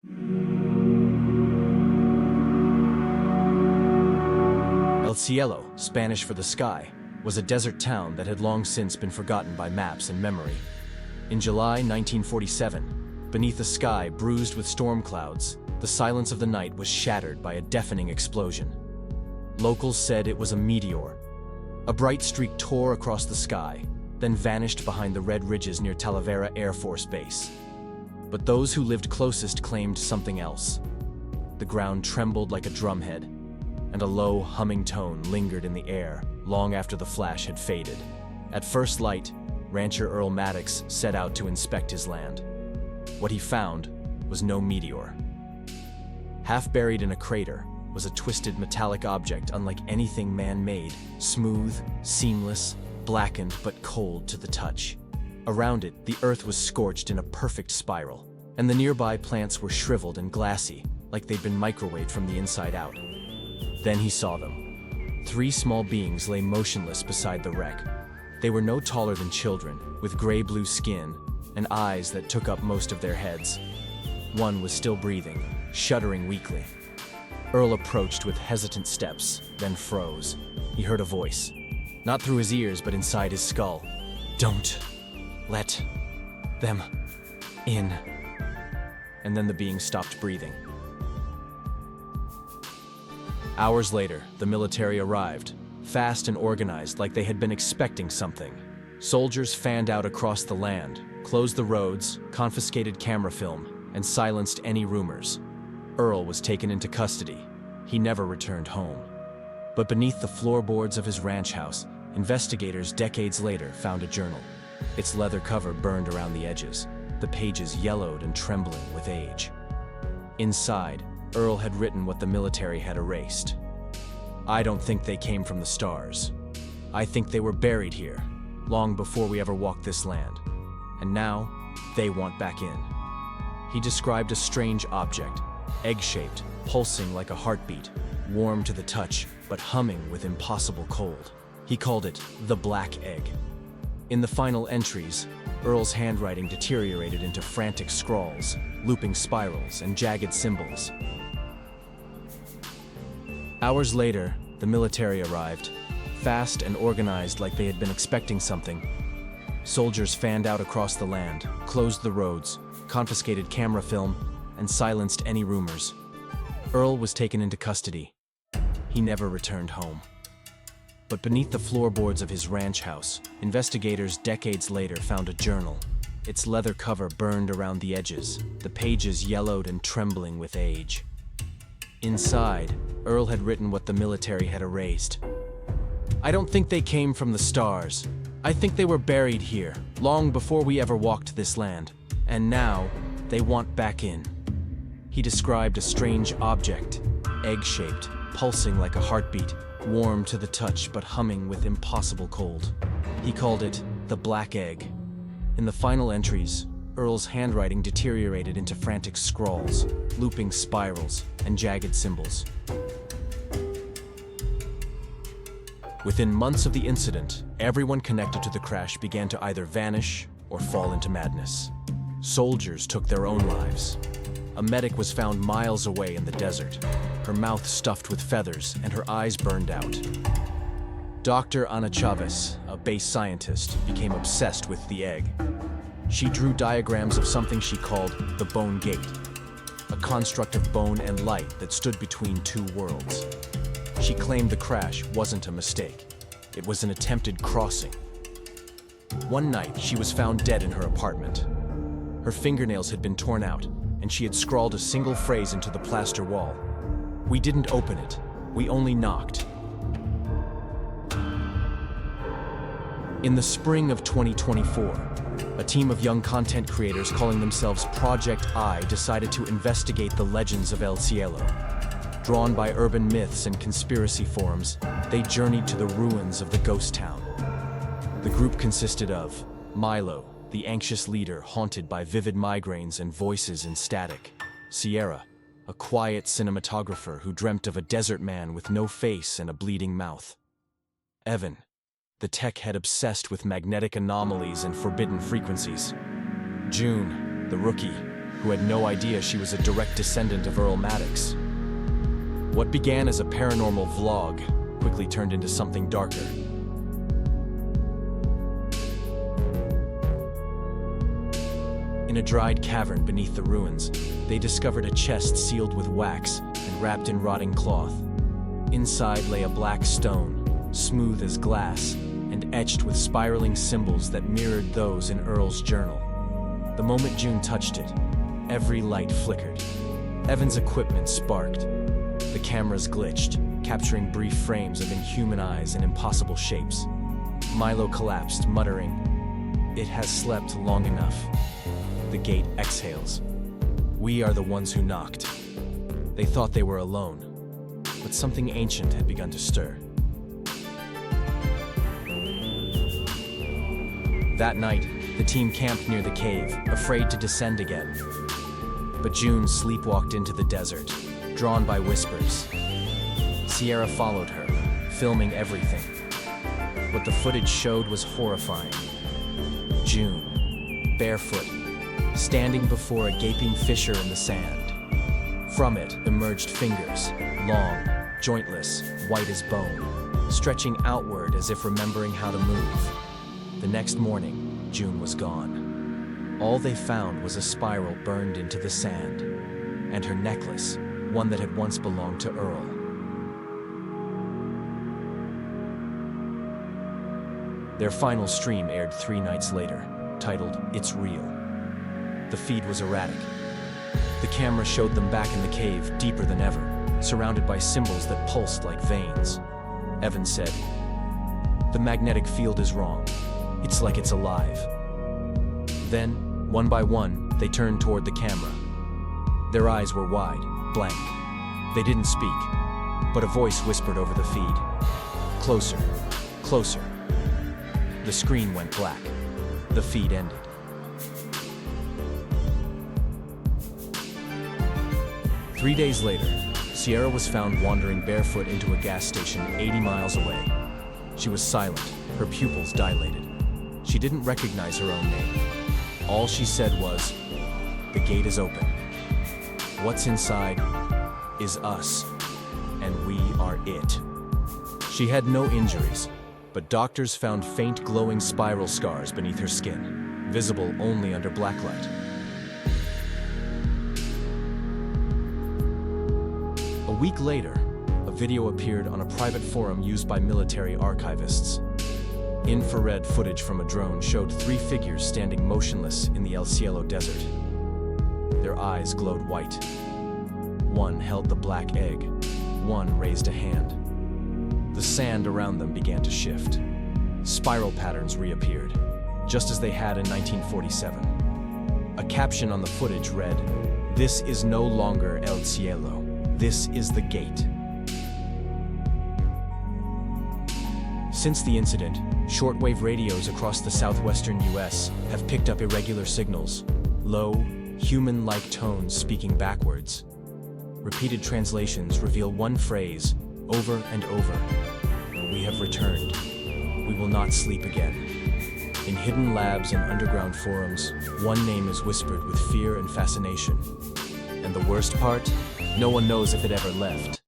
El Cielo, Spanish for the sky, was a desert town that had long since been forgotten by maps and memory. In July 1947, beneath a sky bruised with storm clouds, the silence of the night was shattered by a deafening explosion. Locals said it was a meteor. A bright streak tore across the sky, then vanished behind the red ridges near Talavera Air Force Base. But those who lived closest claimed something else. The ground trembled like a drumhead, and a low, humming tone lingered in the air long after the flash had faded. At first light, rancher Earl Maddox set out to inspect his land. What he found was no meteor. Half buried in a crater was a twisted metallic object unlike anything man-made, smooth, seamless, blackened but cold to the touch. Around it, the earth was scorched in a perfect spiral, and the nearby plants were shriveled and glassy, like they'd been microwaved from the inside out. Then he saw them. 3 small beings lay motionless beside the wreck. They were no taller than children, with gray-blue skin and eyes that took up most of their heads. One was still breathing, shuddering weakly. Earl approached with hesitant steps, then froze. He heard a voice, not through his ears but inside his skull. "Don't let them in." And then the being stopped breathing. Hours later, the military arrived, fast and organized like they had been expecting something. Soldiers fanned out across the land, closed the roads, confiscated camera film, and silenced any rumors. Earl was taken into custody. He never returned home. But beneath the floorboards of his ranch house, investigators decades later found a journal. Its leather cover burned around the edges, the pages yellowed and trembling with age. Inside, Earl had written what the military had erased. "I don't think they came from the stars. I think they were buried here, long before we ever walked this land. And now, they want back in." He described a strange object, egg-shaped, pulsing like a heartbeat, warm to the touch, but humming with impossible cold. He called it the Black Egg. In the final entries, Earl's handwriting deteriorated into frantic scrawls, looping spirals, and jagged symbols. Hours later, the military arrived, fast and organized like they had been expecting something. Soldiers fanned out across the land, closed the roads, confiscated camera film, and silenced any rumors. Earl was taken into custody. He never returned home. But beneath the floorboards of his ranch house, investigators decades later found a journal. Its leather cover burned around the edges, the pages yellowed and trembling with age. Inside, Earl had written what the military had erased. "I don't think they came from the stars. I think they were buried here, long before we ever walked this land. And now, they want back in." He described a strange object, egg-shaped, pulsing like a heartbeat, warm to the touch but humming with impossible cold. He called it the Black Egg. In the final entries, Earl's handwriting deteriorated into frantic scrawls, looping spirals, and jagged symbols. Within months of the incident, everyone connected to the crash began to either vanish or fall into madness. Soldiers took their own lives. A medic was found miles away in the desert, her mouth stuffed with feathers and her eyes burned out. Dr. Ana Chavez, a base scientist, became obsessed with the egg. She drew diagrams of something she called the Bone Gate, a construct of bone and light that stood between 2 worlds. She claimed the crash wasn't a mistake. It was an attempted crossing. One night, she was found dead in her apartment. Her fingernails had been torn out, and she had scrawled a single phrase into the plaster wall. "We didn't open it. We only knocked." In the spring of 2024, a team of young content creators calling themselves Project I decided to investigate the legends of El Cielo. Drawn by urban myths and conspiracy forums, they journeyed to the ruins of the ghost town. The group consisted of Milo, the anxious leader haunted by vivid migraines and voices in static; Sierra, a quiet cinematographer who dreamt of a desert man with no face and a bleeding mouth; Evan, the tech head obsessed with magnetic anomalies and forbidden frequencies; June, the rookie, who had no idea she was a direct descendant of Earl Maddox. What began as a paranormal vlog quickly turned into something darker. In a dried cavern beneath the ruins, they discovered a chest sealed with wax and wrapped in rotting cloth. Inside lay a black stone, smooth as glass, and etched with spiraling symbols that mirrored those in Earl's journal. The moment June touched it, every light flickered. Evan's equipment sparked. The cameras glitched, capturing brief frames of inhuman eyes and impossible shapes. Milo collapsed, muttering, "It has slept long enough." The gate exhales. We are the ones who knocked. They thought they were alone, but something ancient had begun to stir. That night, the team camped near the cave, afraid to descend again. But June sleepwalked into the desert, drawn by whispers. Sierra followed her, filming everything. What the footage showed was horrifying. June, barefoot, standing before a gaping fissure in the sand. From it emerged fingers, long, jointless, white as bone, stretching outward as if remembering how to move. The next morning, June was gone. All they found was a spiral burned into the sand, and her necklace, one that had once belonged to Earl. Their final stream aired 3 nights later, titled "It's Real." The feed was erratic. The camera showed them back in the cave, deeper than ever, surrounded by symbols that pulsed like veins. Evan said, "The magnetic field is wrong. It's like it's alive." Then, one by one, they turned toward the camera. Their eyes were wide, blank. They didn't speak, but a voice whispered over the feed. "Closer, closer." The screen went black. The feed ended. Three days later, Sierra was found wandering barefoot into a gas station 80 miles away. She was silent, her pupils dilated. She didn't recognize her own name. All she said was, "The gate is open. What's inside is us, and we are it." She had no injuries, but doctors found faint glowing spiral scars beneath her skin, visible only under blacklight. A week later, a video appeared on a private forum used by military archivists. Infrared footage from a drone showed 3 figures standing motionless in the El Cielo desert. Their eyes glowed white. One held the black egg. One raised a hand. The sand around them began to shift. Spiral patterns reappeared, just as they had in 1947. A caption on the footage read, "This is no longer El Cielo. This is the gate." Since the incident, shortwave radios across the southwestern US have picked up irregular signals, low, human-like tones speaking backwards. Repeated translations reveal one phrase over and over: "We have returned. We will not sleep again." In hidden labs and underground forums, one name is whispered with fear and fascination. And the worst part? No one knows if it ever left.